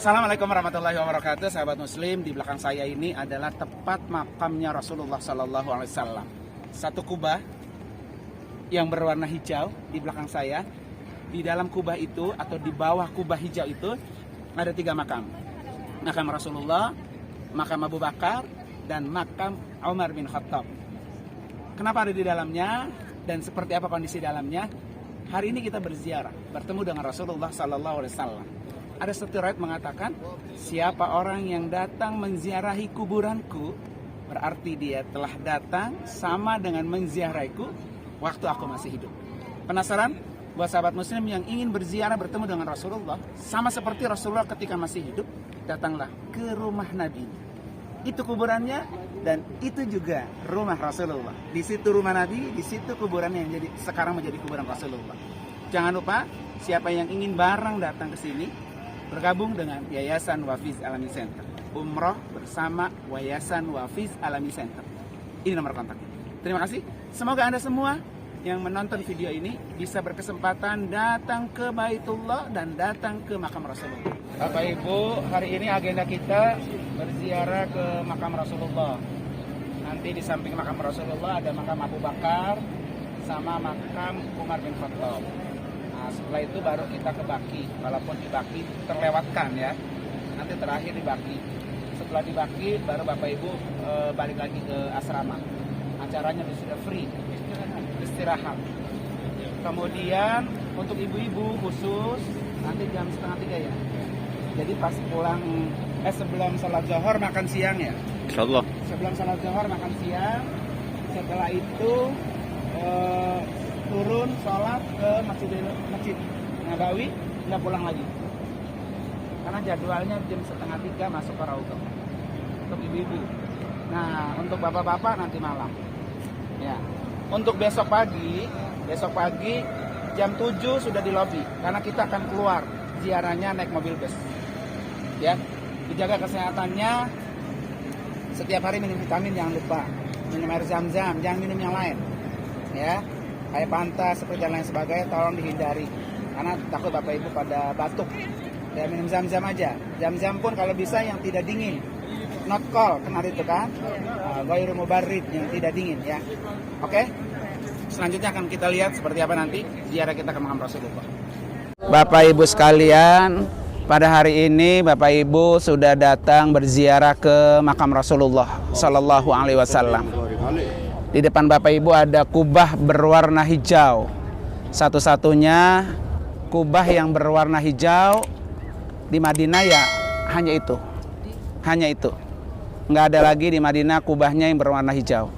Assalamualaikum warahmatullahi wabarakatuh, sahabat muslim. Di belakang saya ini adalah tepat makamnya Rasulullah Sallallahu Alaihi Wasallam. Satu kubah yang berwarna hijau di belakang saya. Di dalam kubah itu atau di bawah kubah hijau itu ada 3 makam. Makam Rasulullah, makam Abu Bakar, dan makam Umar bin Khattab. Kenapa ada di dalamnya dan seperti apa kondisi dalamnya? Hari ini kita berziarah, bertemu dengan Rasulullah Sallallahu Alaihi Wasallam. Ada satu riwayat mengatakan, siapa orang yang datang menziarahi kuburanku, berarti dia telah datang sama dengan menziarahiku waktu aku masih hidup. Penasaran? Buat sahabat muslim yang ingin berziarah bertemu dengan Rasulullah, sama seperti Rasulullah ketika masih hidup, datanglah ke rumah Nabi. Itu kuburannya dan itu juga rumah Rasulullah. Di situ rumah Nabi, di situ kuburannya yang sekarang menjadi kuburan Rasulullah. Jangan lupa, siapa yang ingin bareng datang ke sini, bergabung dengan Yayasan Wafiz Alami Center. Umroh bersama Yayasan Wafiz Alami Center. Ini nomor kontaknya. Terima kasih. Semoga Anda semua yang menonton video ini bisa berkesempatan datang ke Baitullah dan datang ke makam Rasulullah. Bapak Ibu, hari ini agenda kita berziarah ke makam Rasulullah. Nanti di samping makam Rasulullah ada makam Abu Bakar sama makam Umar bin Khattab. Nah, setelah itu baru kita ke Baki. Walaupun di Baki terlewatkan ya. Nanti terakhir di Baki. Setelah di Baki baru Bapak Ibu balik lagi ke asrama. Acaranya sudah free, istirahat. Kemudian untuk ibu-ibu khusus nanti jam 2:30 ya. Jadi pas pulang sebelum salat zuhur makan siang ya. Insyaallah. Sebelum salat zuhur makan siang. Setelah itu turun sholat ke masjid Nabawi, nggak pulang lagi. Karena jadwalnya jam 2:30 masuk ke Raudhah untuk ibu-ibu. Nah, untuk bapak-bapak nanti malam. Ya. Untuk besok pagi jam 7 sudah di lobi karena kita akan keluar ziarahnya naik mobil bus. Ya. Dijaga kesehatannya. Setiap hari minum vitamin, jangan lupa. Minum air zam-zam, jangan minum yang lain. Ya. Kayak pantas seperti dan lain sebagainya tolong dihindari karena takut Bapak Ibu pada batuk. Ya, minum zam-zam aja. Zam-zam pun kalau bisa yang tidak dingin. Not cold, kemarin itu kan. Ghairu mubarrid, yang tidak dingin ya. Oke. Selanjutnya akan kita lihat seperti apa nanti ziarah kita ke makam Rasulullah. Bapak Ibu sekalian, pada hari ini Bapak Ibu sudah datang berziarah ke makam Rasulullah Sallallahu Alaihi Wasallam. Di depan Bapak Ibu ada kubah berwarna hijau. Satu-satunya kubah yang berwarna hijau di Madinah ya hanya itu. Hanya itu. Nggak ada lagi di Madinah kubahnya yang berwarna hijau.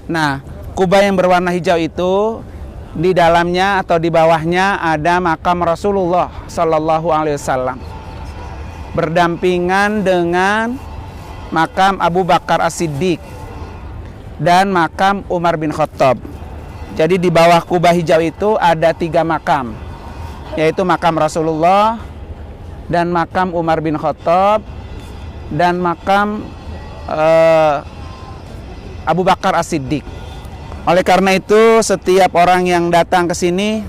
Nah, kubah yang berwarna hijau itu di dalamnya atau di bawahnya ada makam Rasulullah Sallallahu Alaihi Wasallam. Berdampingan dengan makam Abu Bakar As-Siddiq dan makam Umar bin Khattab. Jadi di bawah kubah hijau itu ada 3 makam, yaitu makam Rasulullah dan makam Umar bin Khattab dan makam Abu Bakar As-Siddiq. Oleh karena itu setiap orang yang datang ke sini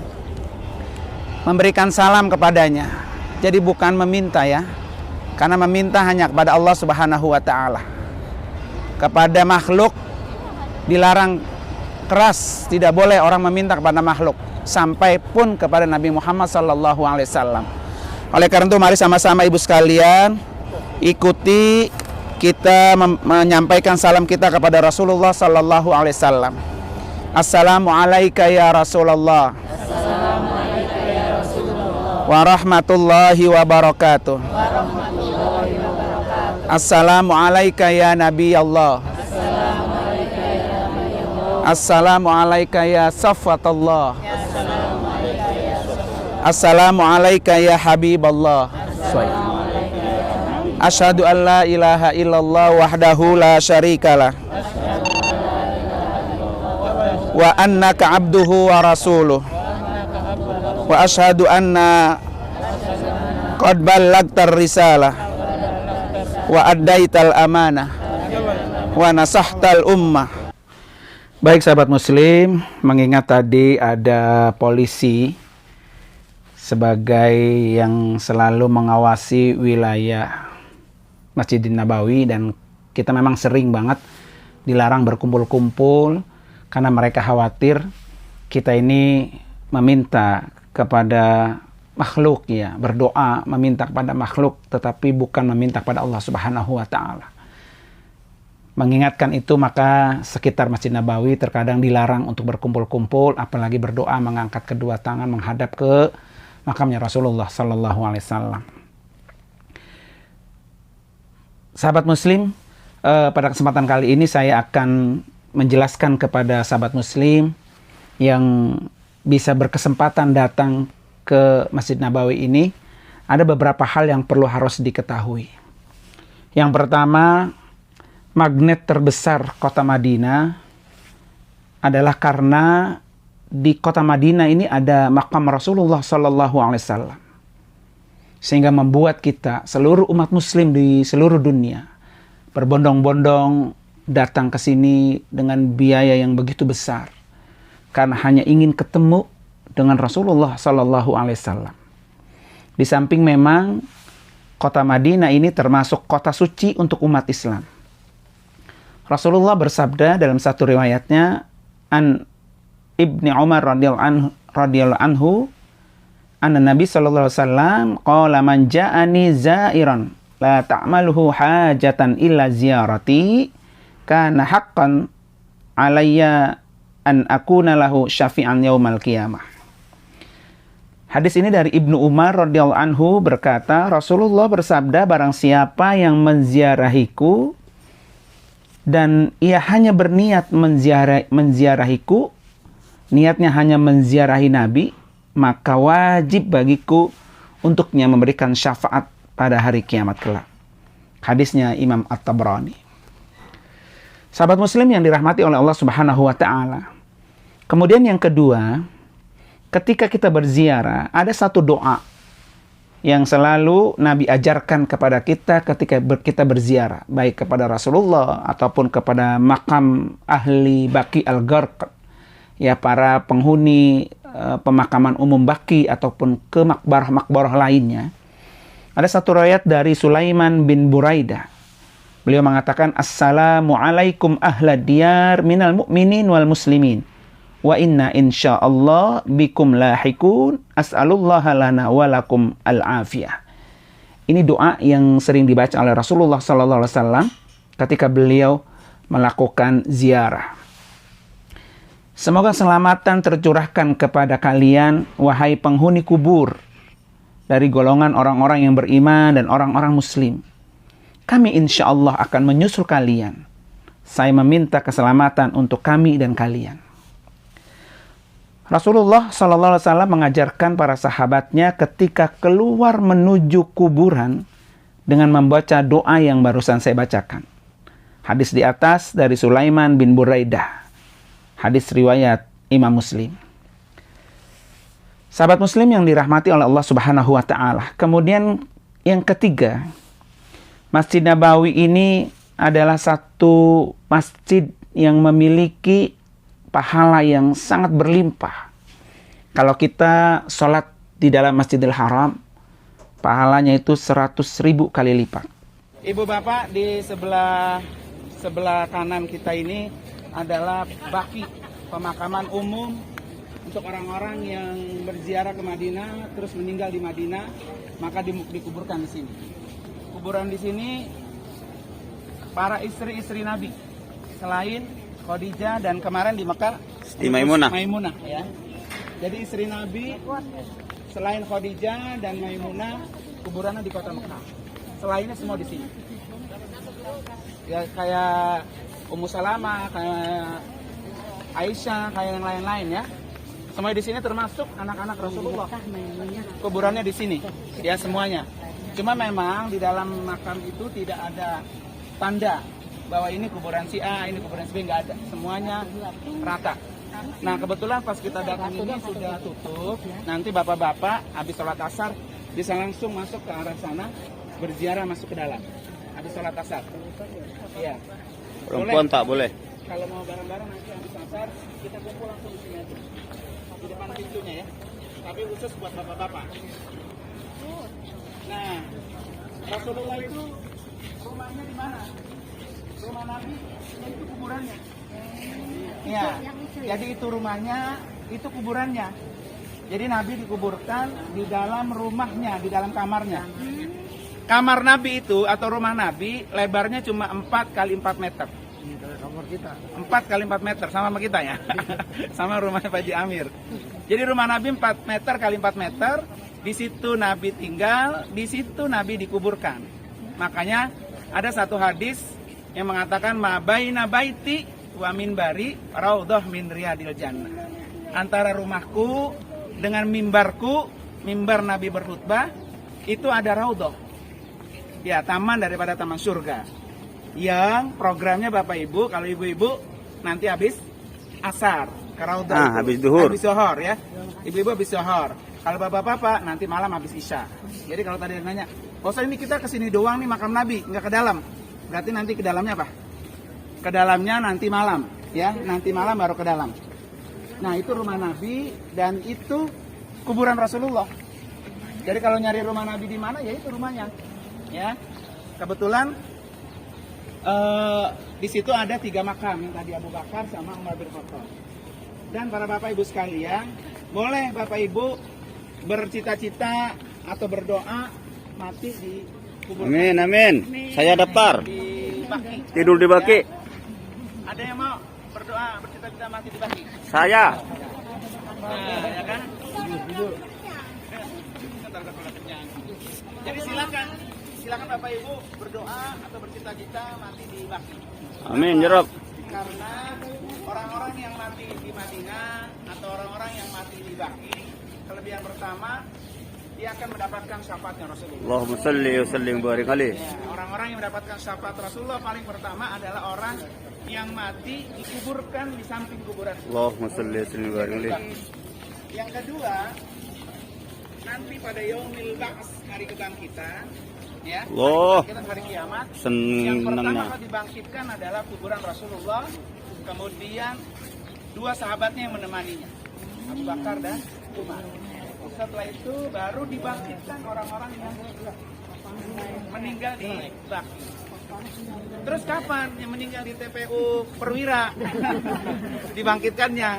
memberikan salam kepadanya. Jadi bukan meminta ya, karena meminta hanya kepada Allah Subhanahu wa Ta'ala. Kepada makhluk dilarang keras, tidak boleh orang meminta kepada makhluk, sampai pun kepada Nabi Muhammad Sallallahu Alaihi Wasallam. Oleh karena itu mari sama-sama ibu sekalian ikuti kita menyampaikan salam kita kepada Rasulullah Sallallahu Alaihi Wasallam. Assalamualaikum ya Rasulullah. Assalamualaikum ya Rasulullah. Warahmatullahi wabarakatuh. Warahmatullahi wabarakatuh. Assalamualaikum ya Nabi Allah. Assalamualaikum ya Safatullah. Assalamualaikum ya Habiballah. Asyhadu an la ilaha illallah wahdahu la syarikalah wa annaka abduhu wa rasuluh wa asyhadu anna qad ballagtar risalah wa addaital amanah wa nasahtal ummah. Baik sahabat muslim, mengingat tadi ada polisi sebagai yang selalu mengawasi wilayah Masjidin Nabawi, dan kita memang sering banget dilarang berkumpul-kumpul karena mereka khawatir kita ini meminta kepada makhluk, ya, berdoa meminta kepada makhluk tetapi bukan meminta kepada Allah Subhanahu wa taala. Mengingatkan itu, maka sekitar Masjid Nabawi terkadang dilarang untuk berkumpul-kumpul, apalagi berdoa mengangkat kedua tangan menghadap ke makamnya Rasulullah sallallahu alaihi wasallam. Sahabat muslim, pada kesempatan kali ini saya akan menjelaskan kepada sahabat muslim yang bisa berkesempatan datang ke Masjid Nabawi ini, ada beberapa hal yang perlu harus diketahui. Yang pertama, magnet terbesar kota Madinah adalah karena di kota Madinah ini ada makam Rasulullah sallallahu alaihi wasallam. Sehingga membuat kita, seluruh umat muslim di seluruh dunia, berbondong-bondong datang ke sini dengan biaya yang begitu besar karena hanya ingin ketemu dengan Rasulullah sallallahu alaihi wasallam. Di samping memang kota Madinah ini termasuk kota suci untuk umat Islam. Rasulullah bersabda dalam satu riwayatnya, an Ibni Umar radhiyallahu anhu, anna Nabi sallallahu alaihi wasallam qala man ja'ani zairan la ta'maluhu hajatan illa ziyarati kana haqqan alayya an akuna lahu syafi'an yaumal qiyamah. Hadis ini dari Ibnu Umar radhiyallahu anhu berkata, Rasulullah bersabda, barang siapa yang menziarahiku dan ia hanya berniat menziarahiku, niatnya hanya menziarahi Nabi, maka wajib bagiku untuknya memberikan syafaat pada hari kiamat kelak. Hadisnya Imam At-Tabrani. Sahabat muslim yang dirahmati oleh Allah Subhanahu wa taala. Kemudian yang kedua, ketika kita berziarah, ada satu doa yang selalu Nabi ajarkan kepada kita ketika kita berziarah, baik kepada Rasulullah ataupun kepada makam ahli Baqi al-Gharqad, ya, para penghuni pemakaman umum Baqi ataupun ke makbarah-makbarah lainnya. Ada satu riwayat dari Sulaiman bin Buraidah. Beliau mengatakan, Assalamualaikum ahla diyar minal mu'minin wal muslimin. Wa inna insyaallah bikum lahikun. As'alullaha lana walakum al-afiyah. Ini doa yang sering dibaca oleh Rasulullah SAW ketika beliau melakukan ziarah. Semoga selamatan tercurahkan kepada kalian, wahai penghuni kubur, dari golongan orang-orang yang beriman dan orang-orang muslim. Kami insya Allah akan menyusul kalian. Saya meminta keselamatan untuk kami dan kalian. Rasulullah SAW mengajarkan para sahabatnya ketika keluar menuju kuburan dengan membaca doa yang barusan saya bacakan. Hadis di atas dari Sulaiman bin Buraidah. Hadis riwayat Imam Muslim. Sahabat muslim yang dirahmati oleh Allah Subhanahu wa taala. Kemudian yang ketiga, Masjid Nabawi ini adalah satu masjid yang memiliki pahala yang sangat berlimpah. Kalau kita sholat di dalam Masjidil Haram, pahalanya itu 100.000 kali lipat. Ibu bapak, di sebelah kanan kita ini adalah Baqi, pemakaman umum untuk orang-orang yang berziarah ke Madinah terus meninggal di Madinah, maka dikuburkan di sini. Kuburan di sini para istri-istri Nabi selain Khadijah dan kemarin di Mekah di Maimunah, ya. Jadi istri Nabi selain Khadijah dan Maimunah kuburannya di kota Mekah. Selainnya semua di sini. Ya, kayak Ummu Salamah, kayak Aisyah, kayak yang lain-lain, ya. Semua di sini termasuk anak-anak Rasulullah. Kuburannya di sini, ya, semuanya. Cuma memang di dalam makam itu tidak ada tanda bahwa ini kuburan si A, ini kuburan si B, nggak ada. Semuanya rata. Nah, kebetulan pas kita datang ini sudah tutup. Nanti bapak-bapak habis sholat asar bisa langsung masuk ke arah sana, berziarah masuk ke dalam. Habis sholat asar. Iya. Perempuan tak boleh. Kalau mau bareng-bareng nanti habis asar kita kumpul langsung di sini aja. Di depan pintunya, ya. tapi khusus buat bapak-bapak. Nah, Rasulullah itu rumahnya di mana? Rumah Nabi itu kuburannya. Iya. Jadi itu rumahnya, itu kuburannya. Jadi Nabi dikuburkan di dalam rumahnya, di dalam kamarnya. Kamar Nabi itu atau rumah Nabi lebarnya cuma 4 kali 4 meter. 4 kali 4 meter sama kita ya. Sama rumahnya Pak Haji Amir. Jadi rumah Nabi 4 meter kali 4 meter. Di situ Nabi tinggal, di situ Nabi dikuburkan. Makanya ada satu hadis yang mengatakan ma baina baiti wa minbari raudhah min riyadil jannah. Antara rumahku dengan mimbarku, mimbar Nabi berkhutbah, itu ada raudhah. Ya, taman daripada taman surga. Yang programnya Bapak Ibu, kalau ibu-ibu nanti habis asar ke raudhah. Habis duhur. Habis zuhur ya. Ibu-ibu habis zuhur. Kalau bapak-bapak nanti malam habis isya. Jadi kalau tadi nanya, "Oh, ini kita kesini doang nih makam Nabi, nggak ke dalam." Berarti nanti ke dalamnya apa? Ke dalamnya nanti malam, ya. Nanti malam baru ke dalam. Nah, itu rumah Nabi dan itu kuburan Rasulullah. Jadi kalau nyari rumah Nabi di mana, ya itu rumahnya. Ya. Kebetulan di situ ada 3 makam yang tadi Abu Bakar sama Umar bin Khattab. Dan para bapak ibu sekalian, boleh bapak ibu bercita-cita atau berdoa mati di kubur. Amin, amin. Saya daftar. Di Baki. Tidur di Baki. Ya. Ada yang mau berdoa bercita-cita mati di Baki? Saya. Nah, ya kan? Jadi silakan Bapak Ibu berdoa atau bercita-cita mati di Baki. Amin, jeruk. Karena orang-orang yang mati di Madinah atau orang-orang yang mati di Baki, kelebihan pertama dia akan mendapatkan syafaatnya Rasulullah. Allahumma salli wa sallim barik alaih. Ya, orang-orang yang mendapatkan syafaat Rasulullah paling pertama adalah orang yang mati dikuburkan di samping kuburan. Allahumma salli wa sallim barik alaih. Yang kedua, nanti pada yaumil ba's, hari kebangkitan, ya. Allah. Kita hari kiamat. Yang Senangnya. pertama dibangkitkan adalah kuburan Rasulullah, kemudian 2 sahabatnya yang menemaninya, Abu Bakar dan Umar. Setelah itu baru dibangkitkan orang-orang yang meninggal di Baki. Terus kapan yang meninggal di TPU Perwira dibangkitkannya?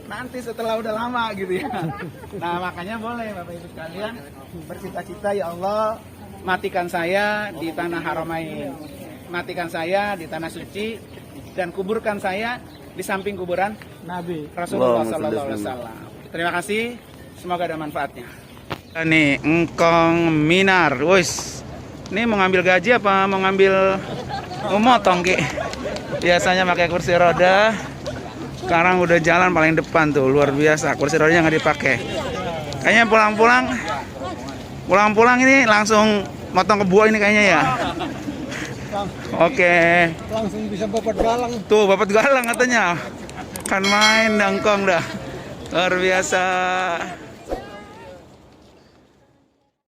Nanti setelah udah lama gitu ya. Nah, makanya boleh Bapak Ibu sekalian bercita-cita, ya Allah, matikan saya di tanah Haramain, matikan saya di tanah suci, dan kuburkan saya di samping kuburan Nabi Rasulullah SAW. Terima kasih, semoga ada manfaatnya. Ini engkong minar, wis. Ini mau ngambil gaji apa mau ngambil motong Ki? Biasanya pakai kursi roda, sekarang udah jalan paling depan tuh, luar biasa. Kursi rodanya nggak dipakai. Kayaknya pulang-pulang ini langsung motong kebo ini kayaknya ya. Oke. Langsung bisa babat galang. Tuh babat galang katanya. Kan main dangkong dah. Luar biasa.